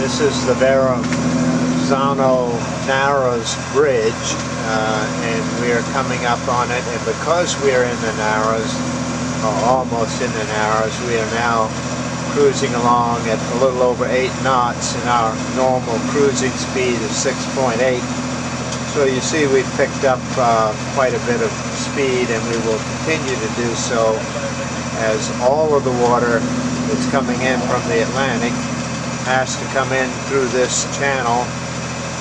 This is the Verrazano Narrows Bridge, and we are coming up on it, and because we are in the Narrows, or almost in the Narrows, we are now cruising along at a little over 8 knots, and our normal cruising speed is 6.8. So you see we've picked up quite a bit of speed, and we will continue to do so as all of the water that's coming in from the Atlantic has to come in through this channel,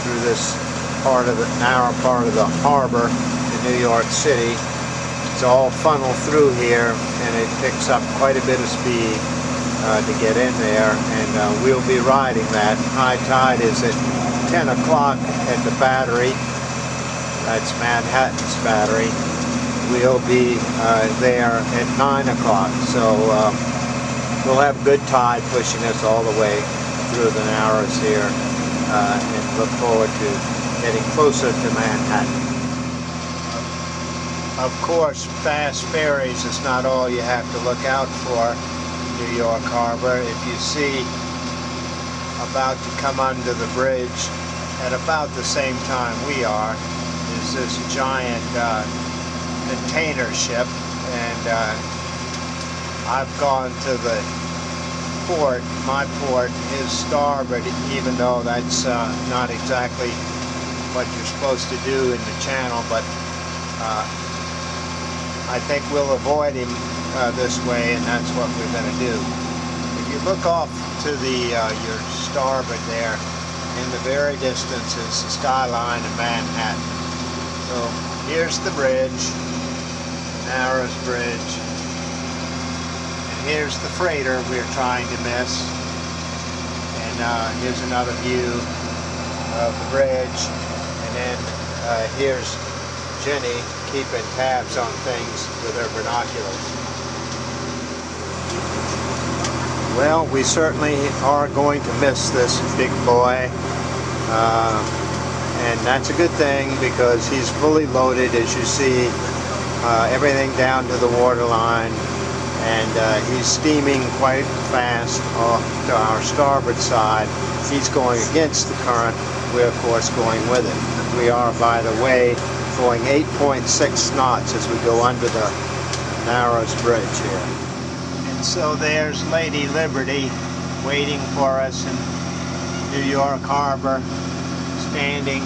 through this part of the narrow part of the harbor in New York City. It's all funneled through here, and it picks up quite a bit of speed to get in there, and we'll be riding that. High tide is at 10 o'clock at the Battery. That's Manhattan's Battery. We'll be there at 9 o'clock, so we'll have good tide pushing us all the way through the Narrows here, and look forward to getting closer to Manhattan. Of course, fast ferries is not all you have to look out for in New York Harbor. If you see about to come under the bridge at about the same time we are, is this giant container ship, and I've gone to the port, my port is starboard, even though that's not exactly what you're supposed to do in the channel, but I think we'll avoid him this way, and that's what we're going to do. If you look off to the your starboard there, in the very distance is the skyline of Manhattan. So here's the bridge, Narrows Bridge, and here's the freighter we're trying to miss, and here's another view of the bridge, and then here's Jenny keeping tabs on things with her binoculars. Well, we certainly are going to miss this big boy, and that's a good thing because he's fully loaded, as you see, everything down to the waterline, and he's steaming quite fast off to our starboard side. He's going against the current. We're, of course, going with it. We are, by the way, going 8.6 knots as we go under the Narrows Bridge here. And so there's Lady Liberty waiting for us in New York Harbor, standing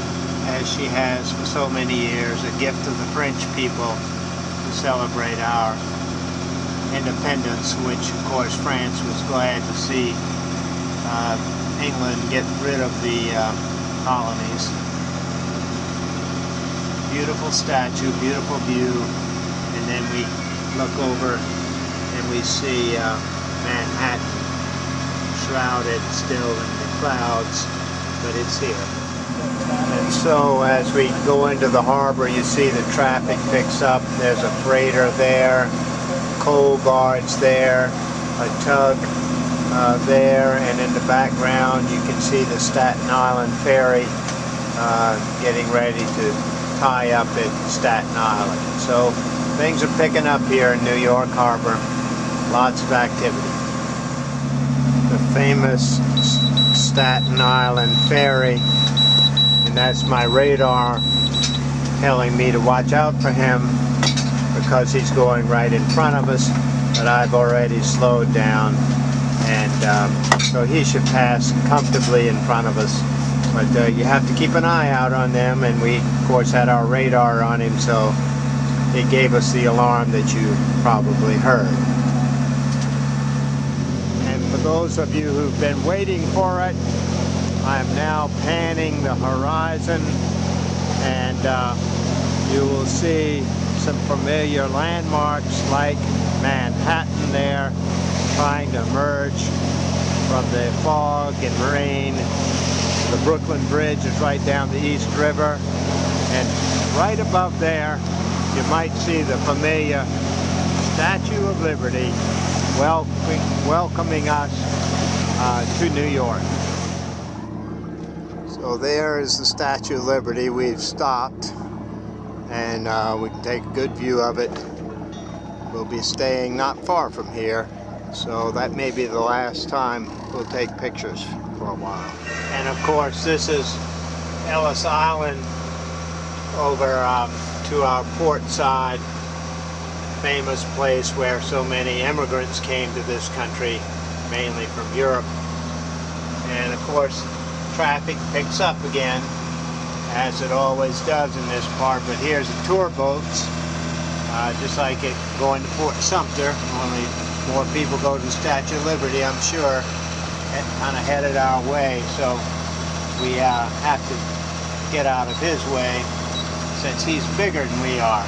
as she has for so many years, a gift of the French people to celebrate our independence, which of course France was glad to see England get rid of the colonies. Beautiful statue, beautiful view, and then we look over and we see Manhattan shrouded still in the clouds, but it's here. And so as we go into the harbor, you see the traffic picks up. There's a freighter there, coal guards there, a tug there, and in the background you can see the Staten Island ferry getting ready to tie up at Staten Island. So things are picking up here in New York Harbor. Lots of activity. The famous Staten Island ferry, and that's my radar telling me to watch out for him because he's going right in front of us, but I've already slowed down, and so he should pass comfortably in front of us. But you have to keep an eye out on them, and we of course had our radar on him, so it gave us the alarm that you probably heard. And for those of you who've been waiting for it, I am now panning the horizon, and you will see some familiar landmarks like Manhattan there, trying to emerge from the fog and rain. The Brooklyn Bridge is right down the East River, and right above there you might see the familiar Statue of Liberty welcoming us to New York. So there is the Statue of Liberty. We've stopped, and we can take a good view of it. We'll be staying not far from here, so that may be the last time we'll take pictures for a while. And of course, this is Ellis Island over to our port side, famous place where so many immigrants came to this country, mainly from Europe. And of course, traffic picks up again, as it always does in this part. But here's the tour boats, just like it going to Fort Sumter, only more people go to the Statue of Liberty, I'm sure, kind of headed our way. So we have to get out of his way since he's bigger than we are.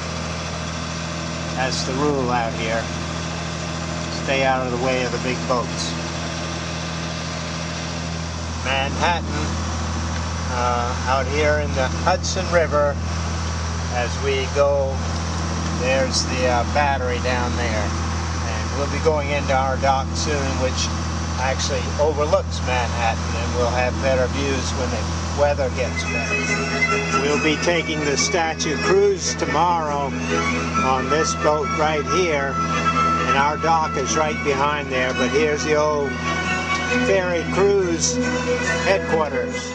That's the rule out here. Stay out of the way of the big boats. Manhattan, out here in the Hudson River. As we go, there's the battery down there. And we'll be going into our dock soon, which actually overlooks Manhattan, and we'll have better views when the weather gets better. We'll be taking the Statue Cruise tomorrow on this boat right here, and our dock is right behind there. But here's the old ferry cruise headquarters.